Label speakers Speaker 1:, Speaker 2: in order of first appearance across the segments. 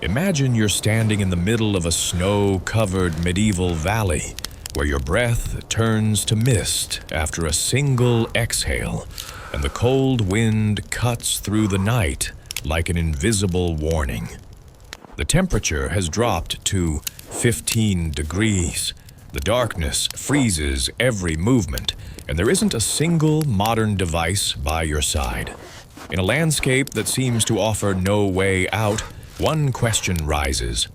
Speaker 1: Imagine you're standing in the middle of a snow-covered medieval valley where your breath turns to mist after a single exhale, and the cold wind cuts through the night like an invisible warning. The temperature has dropped to 15 degrees. The darkness freezes every movement, and there isn't a single modern device by your side. In a landscape that seems to offer no way out, one question rises.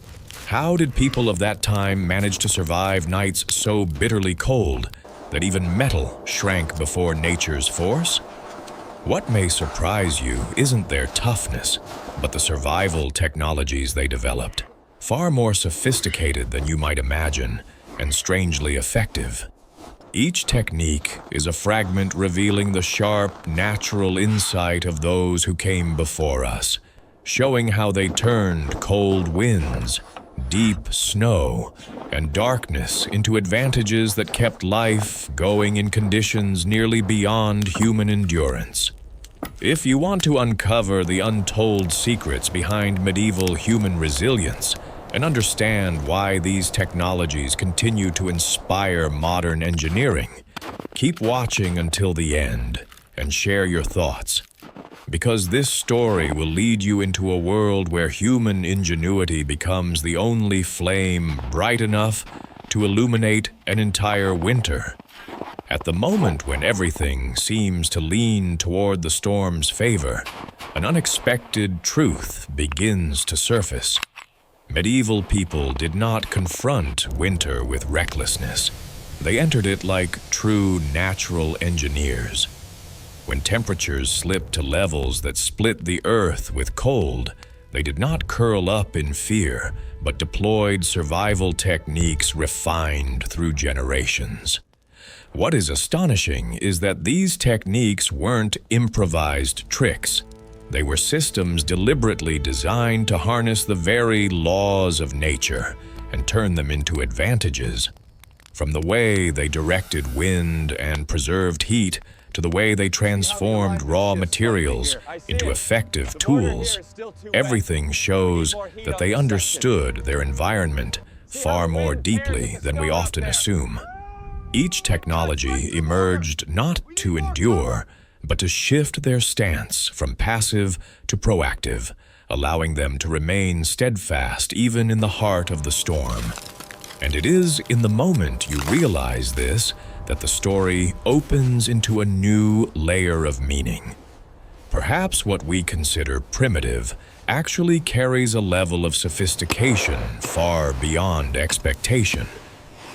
Speaker 1: How did people of that time manage to survive nights so bitterly cold that even metal shrank before nature's force? What may surprise you isn't their toughness, but the survival technologies they developed, far more sophisticated than you might imagine, and strangely effective. Each technique is a fragment revealing the sharp, natural insight of those who came before us, showing how they turned cold winds, deep snow, and darkness into advantages that kept life going in conditions nearly beyond human endurance. If you want to uncover the untold secrets behind medieval human resilience and understand why these technologies continue to inspire modern engineering, keep watching until the end and share your thoughts. Because this story will lead you into a world where human ingenuity becomes the only flame bright enough to illuminate an entire winter. At the moment when everything seems to lean toward the storm's favor, an unexpected truth begins to surface. Medieval people did not confront winter with recklessness. They entered it like true natural engineers. When temperatures slipped to levels that split the earth with cold, they did not curl up in fear, but deployed survival techniques refined through generations. What is astonishing is that these techniques weren't improvised tricks. They were systems deliberately designed to harness the very laws of nature and turn them into advantages. From the way they directed wind and preserved heat, to the way they transformed raw materials into effective tools, everything shows that they understood their environment far more deeply than we often assume. Each technology emerged not to endure, but to shift their stance from passive to proactive, allowing them to remain steadfast even in the heart of the storm. And it is in the moment you realize this that the story opens into a new layer of meaning. Perhaps what we consider primitive actually carries a level of sophistication far beyond expectation.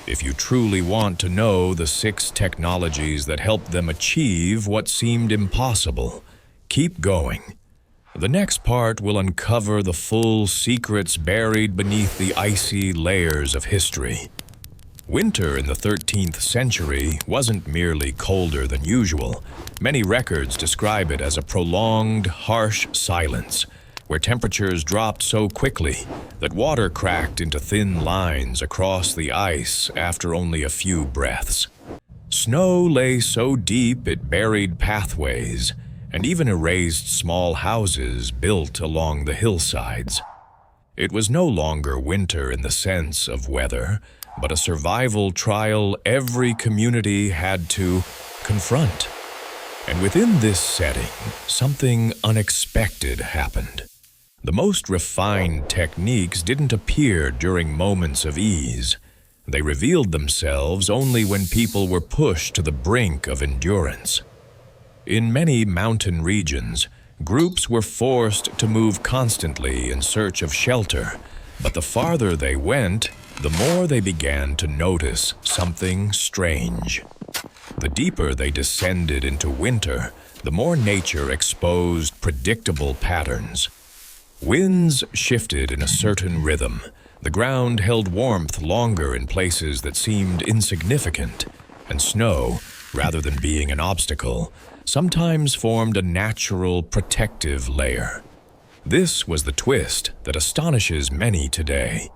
Speaker 1: If you truly want to know the 6 technologies that helped them achieve what seemed impossible, keep going. The next part will uncover the full secrets buried beneath the icy layers of history. Winter in the 13th century wasn't merely colder than usual. Many records describe it as a prolonged, harsh silence, where temperatures dropped so quickly that water cracked into thin lines across the ice after only a few breaths. Snow lay so deep it buried pathways and even erased small houses built along the hillsides. It was no longer winter in the sense of weather, but a survival trial every community had to confront. And within this setting, something unexpected happened. The most refined techniques didn't appear during moments of ease. They revealed themselves only when people were pushed to the brink of endurance. In many mountain regions, groups were forced to move constantly in search of shelter, but the farther they went, the more they began to notice something strange. The deeper they descended into winter, the more nature exposed predictable patterns. Winds shifted in a certain rhythm. The ground held warmth longer in places that seemed insignificant, and snow, rather than being an obstacle, sometimes formed a natural protective layer. This was the twist that astonishes many today.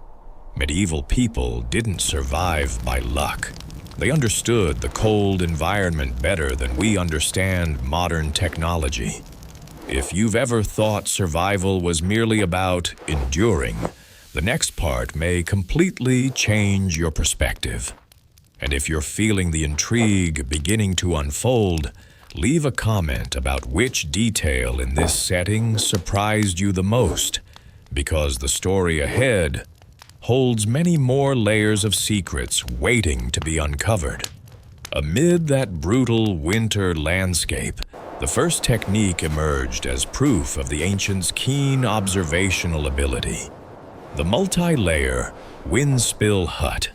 Speaker 1: Medieval people didn't survive by luck. They understood the cold environment better than we understand modern technology. If you've ever thought survival was merely about enduring, the next part may completely change your perspective. And if you're feeling the intrigue beginning to unfold, leave a comment about which detail in this setting surprised you the most, because the story ahead holds many more layers of secrets waiting to be uncovered. Amid that brutal winter landscape, the first technique emerged as proof of the ancients' keen observational ability: the multi-layer wind-spill hut.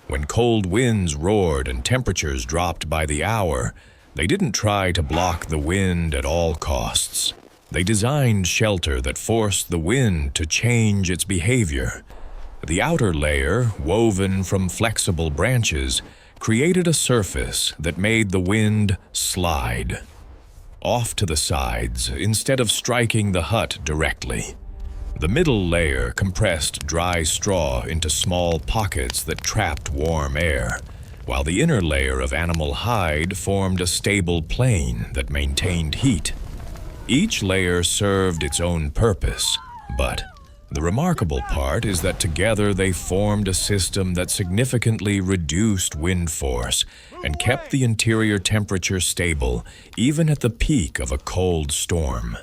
Speaker 1: When cold winds roared and temperatures dropped by the hour, they didn't try to block the wind at all costs. They designed shelter that forced the wind to change its behavior. The outer layer, woven from flexible branches, created a surface that made the wind slide off to the sides instead of striking the hut directly. The middle layer compressed dry straw into small pockets that trapped warm air, while the inner layer of animal hide formed a stable plane that maintained heat. Each layer served its own purpose, but the remarkable part is that together they formed a system that significantly reduced wind force and kept the interior temperature stable even at the peak of a cold storm.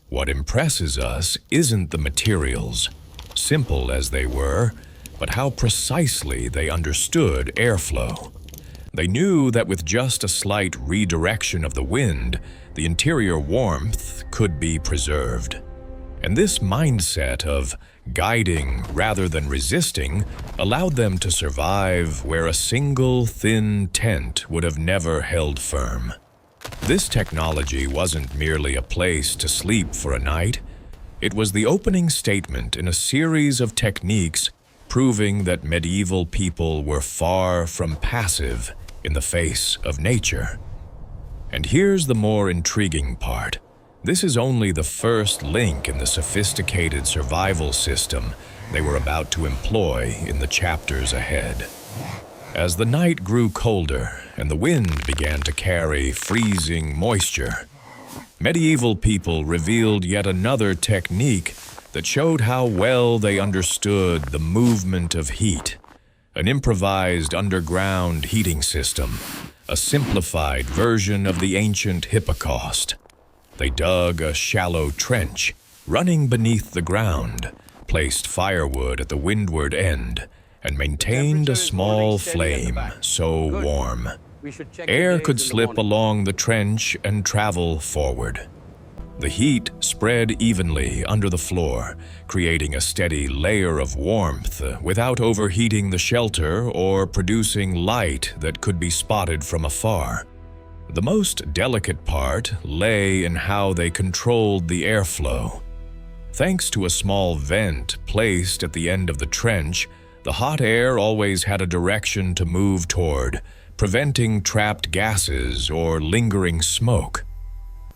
Speaker 1: What impresses us isn't the materials, simple as they were, but how precisely they understood airflow. They knew that with just a slight redirection of the wind, the interior warmth could be preserved. And this mindset of guiding rather than resisting allowed them to survive where a single thin tent would have never held firm. This technology wasn't merely a place to sleep for a night. It was the opening statement in a series of techniques proving that medieval people were far from passive in the face of nature. And here's the more intriguing part. This is only the first link in the sophisticated survival system they were about to employ in the chapters ahead. As the night grew colder and the wind began to carry freezing moisture, medieval people revealed yet another technique that showed how well they understood the movement of heat: an improvised underground heating system, a simplified version of the ancient hippocaust. They dug a shallow trench running beneath the ground, placed firewood at the windward end, and maintained a small flame so warm air could slip along the trench and travel forward. The heat spread evenly under the floor, creating a steady layer of warmth without overheating the shelter or producing light that could be spotted from afar. The most delicate part lay in how they controlled the airflow. Thanks to a small vent placed at the end of the trench, the hot air always had a direction to move toward, preventing trapped gases or lingering smoke.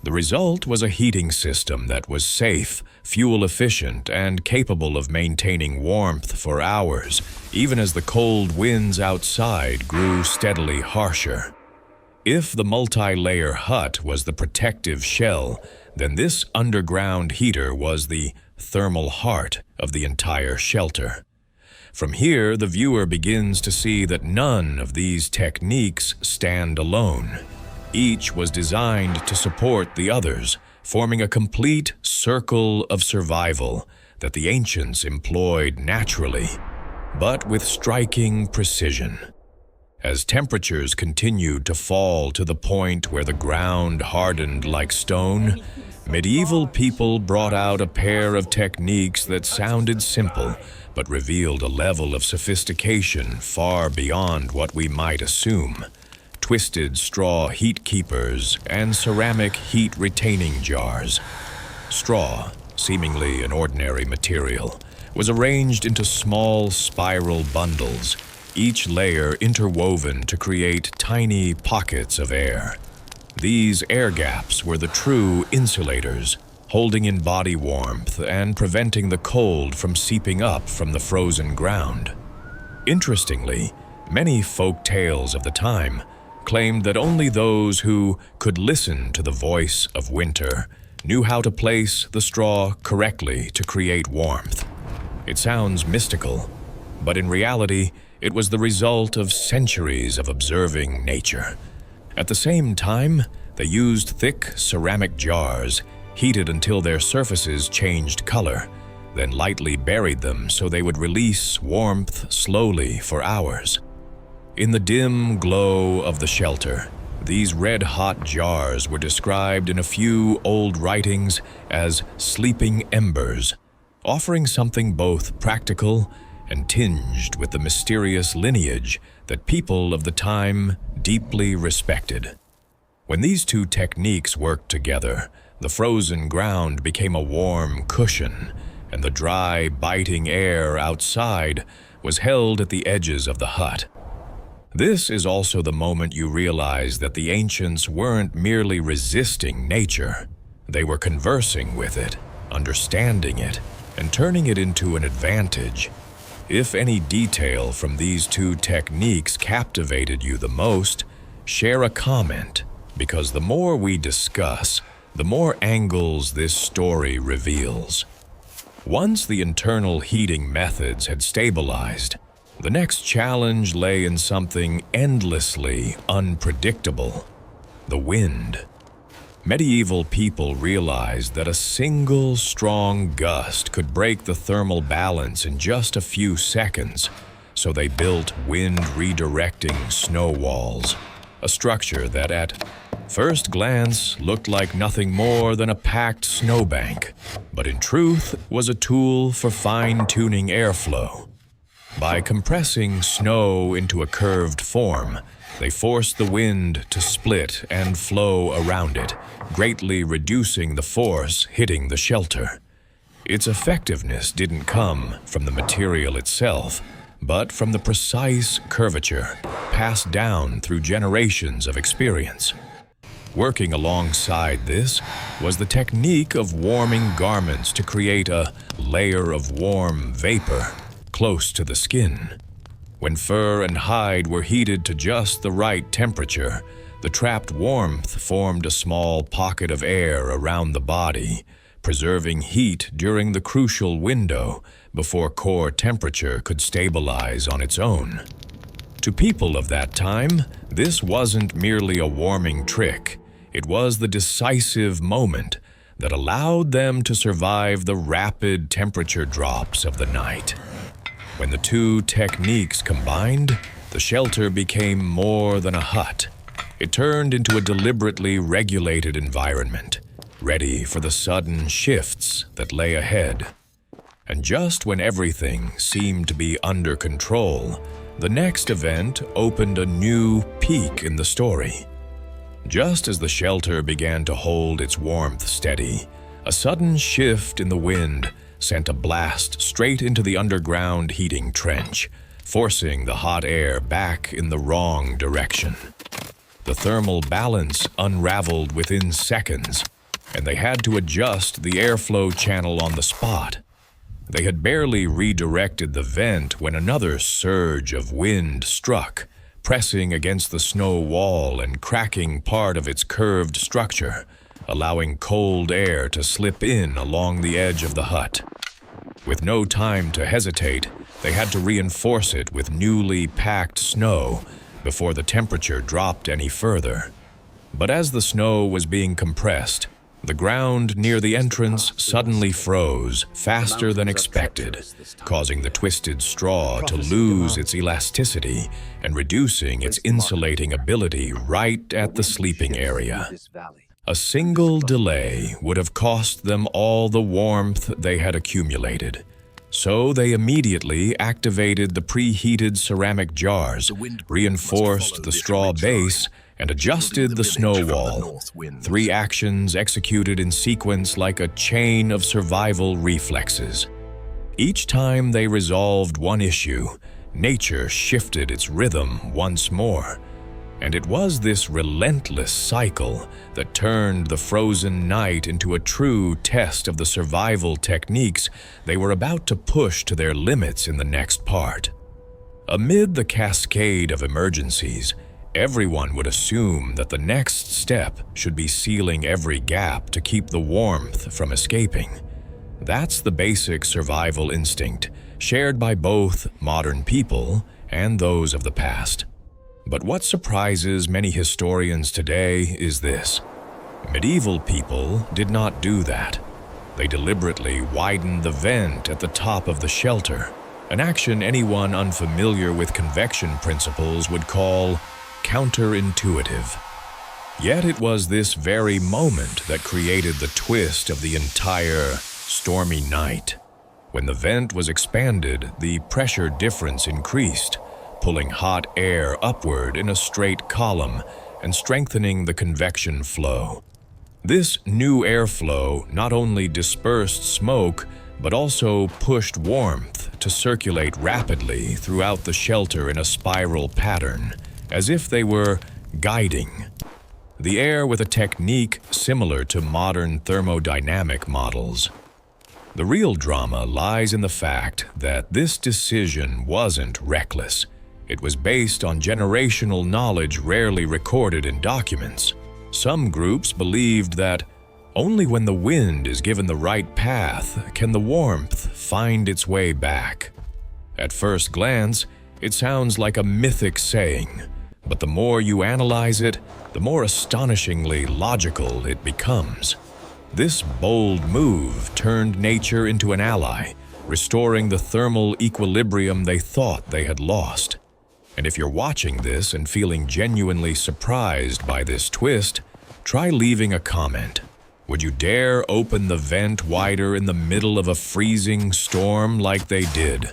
Speaker 1: The result was a heating system that was safe, fuel-efficient, and capable of maintaining warmth for hours, even as the cold winds outside grew steadily harsher. If the multi-layer hut was the protective shell, then this underground heater was the thermal heart of the entire shelter. From here, the viewer begins to see that none of these techniques stand alone. Each was designed to support the others, forming a complete circle of survival that the ancients employed naturally, but with striking precision. As temperatures continued to fall to the point where the ground hardened like stone, medieval people brought out a pair of techniques that sounded simple, but revealed a level of sophistication far beyond what we might assume. Twisted straw heat keepers and ceramic heat-retaining jars. Straw, seemingly an ordinary material, was arranged into small spiral bundles, each layer interwoven to create tiny pockets of air. These air gaps were the true insulators, holding in body warmth and preventing the cold from seeping up from the frozen ground. Interestingly, many folk tales of the time claimed that only those who could listen to the voice of winter knew how to place the straw correctly to create warmth. It sounds mystical, but in reality, it was the result of centuries of observing nature. At the same time, they used thick ceramic jars, heated until their surfaces changed color, then lightly buried them so they would release warmth slowly for hours. In the dim glow of the shelter, these red-hot jars were described in a few old writings as sleeping embers, offering something both practical and tinged with the mysterious lineage that people of the time deeply respected. When these two techniques worked together, the frozen ground became a warm cushion, and the dry, biting air outside was held at the edges of the hut. This is also the moment you realize that the ancients weren't merely resisting nature. They were conversing with it, understanding it, and turning it into an advantage. If any detail from these two techniques captivated you the most, share a comment, because the more we discuss, the more angles this story reveals. Once the internal heating methods had stabilized, the next challenge lay in something endlessly unpredictable: the wind. Medieval people realized that a single strong gust could break the thermal balance in just a few seconds, so they built wind-redirecting snow walls, a structure that at first glance looked like nothing more than a packed snowbank, but in truth was a tool for fine-tuning airflow. By compressing snow into a curved form, they forced the wind to split and flow around it, greatly reducing the force hitting the shelter. Its effectiveness didn't come from the material itself, but from the precise curvature passed down through generations of experience. Working alongside this was the technique of warming garments to create a layer of warm vapor close to the skin. When fur and hide were heated to just the right temperature, the trapped warmth formed a small pocket of air around the body, preserving heat during the crucial window before core temperature could stabilize on its own. To people of that time, this wasn't merely a warming trick. It was the decisive moment that allowed them to survive the rapid temperature drops of the night. When the two techniques combined, the shelter became more than a hut. It turned into a deliberately regulated environment, ready for the sudden shifts that lay ahead. And just when everything seemed to be under control, the next event opened a new peak in the story. Just as the shelter began to hold its warmth steady, a sudden shift in the wind sent a blast straight into the underground heating trench, forcing the hot air back in the wrong direction. The thermal balance unraveled within seconds, and they had to adjust the airflow channel on the spot. They had barely redirected the vent when another surge of wind struck, pressing against the snow wall and cracking part of its curved structure, allowing cold air to slip in along the edge of the hut. With no time to hesitate, they had to reinforce it with newly packed snow before the temperature dropped any further. But as the snow was being compressed, the ground near the entrance suddenly froze faster than expected, causing the twisted straw to lose its elasticity and reducing its insulating ability right at the sleeping area. A single delay would have cost them all the warmth they had accumulated. So they immediately activated the preheated ceramic jars, reinforced the straw base, and adjusted the snow wall. 3 actions executed in sequence like a chain of survival reflexes. Each time they resolved one issue, nature shifted its rhythm once more. And it was this relentless cycle that turned the frozen night into a true test of the survival techniques they were about to push to their limits in the next part. Amid the cascade of emergencies, Everyone would assume that the next step should be sealing every gap to keep the warmth from escaping. That's the basic survival instinct, shared by both modern people and those of the past. But what surprises many historians today is this: medieval people did not do that. They deliberately widened the vent at the top of the shelter, an action anyone unfamiliar with convection principles would call counterintuitive. Yet it was this very moment that created the twist of the entire stormy night. When the vent was expanded, the pressure difference increased, pulling hot air upward in a straight column and strengthening the convection flow. This new airflow not only dispersed smoke, but also pushed warmth to circulate rapidly throughout the shelter in a spiral pattern, as if they were guiding the air with a technique similar to modern thermodynamic models. The real drama lies in the fact that this decision wasn't reckless. It was based on generational knowledge rarely recorded in documents. Some groups believed that only when the wind is given the right path can the warmth find its way back. At first glance, it sounds like a mythic saying, but the more you analyze it, the more astonishingly logical it becomes. This bold move turned nature into an ally, restoring the thermal equilibrium they thought they had lost. And if you're watching this and feeling genuinely surprised by this twist, try leaving a comment. Would you dare open the vent wider in the middle of a freezing storm like they did?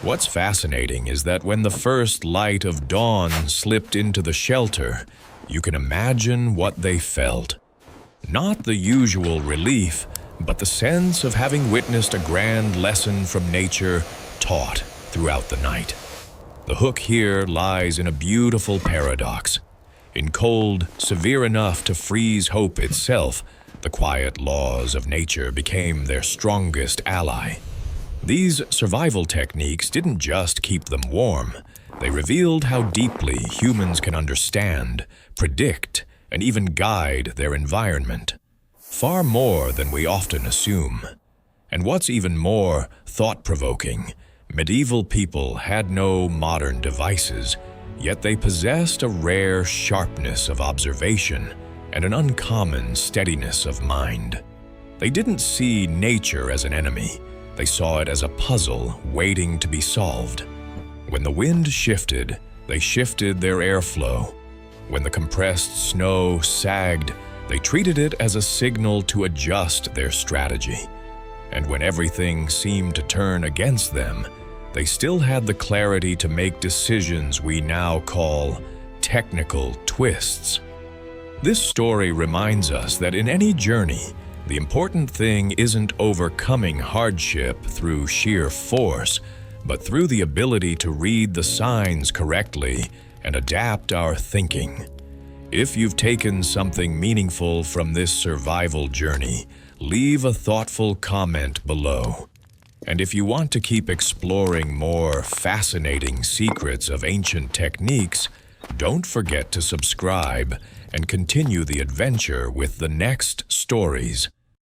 Speaker 1: What's fascinating is that when the first light of dawn slipped into the shelter, you can imagine what they felt. Not the usual relief, but the sense of having witnessed a grand lesson from nature taught throughout the night. The hook here lies in a beautiful paradox. In cold severe enough to freeze hope itself, the quiet laws of nature became their strongest ally. These survival techniques didn't just keep them warm, they revealed how deeply humans can understand, predict, and even guide their environment. Far more than we often assume. And what's even more thought-provoking, medieval people had no modern devices, yet they possessed a rare sharpness of observation and an uncommon steadiness of mind. They didn't see nature as an enemy, they saw it as a puzzle waiting to be solved. When the wind shifted, they shifted their airflow. When the compressed snow sagged, they treated it as a signal to adjust their strategy. And when everything seemed to turn against them, they still had the clarity to make decisions we now call technical twists. This story reminds us that in any journey, the important thing isn't overcoming hardship through sheer force, but through the ability to read the signs correctly and adapt our thinking. If you've taken something meaningful from this survival journey, leave a thoughtful comment below. And if you want to keep exploring more fascinating secrets of ancient techniques, don't forget to subscribe and continue the adventure with the next stories.